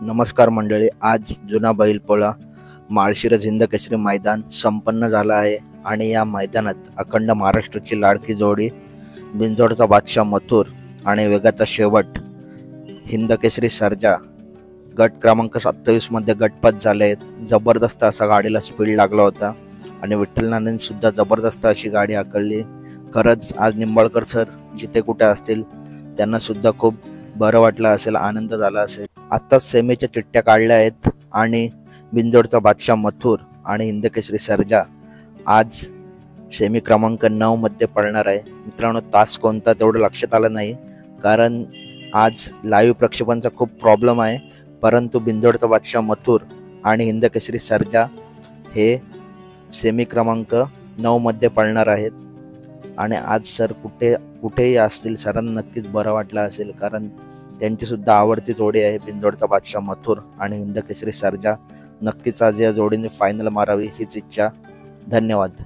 नमस्कार मंडळी, आज जुना बैलपोळा माळशिरस हिंद केसरी मैदान संपन्न झाला आहे आणि या मैदानात अखंड महाराष्ट्राची लाडकी जोडी बिंजोडचा बादशाह मथुर आणि वेगाचा शेवट हिंद केसरी सर्जा गट क्रमांक 27 मध्ये गटपात झाले आहेत। जबरदस्त असा गाडीला स्पीड लागला होता आणि विठ्ठल नानांनी सुद्धा जबरदस्त अशी गाडी हाकलली। खरंच आज निंबाळकर सर जिथे कुठे असतील त्यांना सुद्धा खूप बरं वाटलं असेल, आनंद झाला असेल। आत्ताच सेमीच्या चिठ्ठ्या काढल्या आहेत आणि बिंजोडचा बादशाह मथुर आणि हिंद केसरी सर्जा आज सेमी क्रमांक 9 मध्ये पळणार आहे। मित्रांनो, तास कोणता तेवढं लक्षात आलं नाही कारण आज लाईव्ह प्रक्षेपणचा खूप प्रॉब्लेम आहे, परंतु बिंजोडचा बादशाह मथुर आणि हिंद केसरी सर्जा हे सेमी क्रमांक 9 मध्ये पळणार आहेत। आणि आज सर कुठेही असतील, सरांना नक्कीच बरं वाटलं असेल कारण त्यांची सुद्धा आवडती जोडी आहे बिंजोडचा बादशाह मथुर आणि हिंद केसरी सर्जा। नक्कीच आज या जोडीने फायनल मारावी हीच इच्छा। धन्यवाद।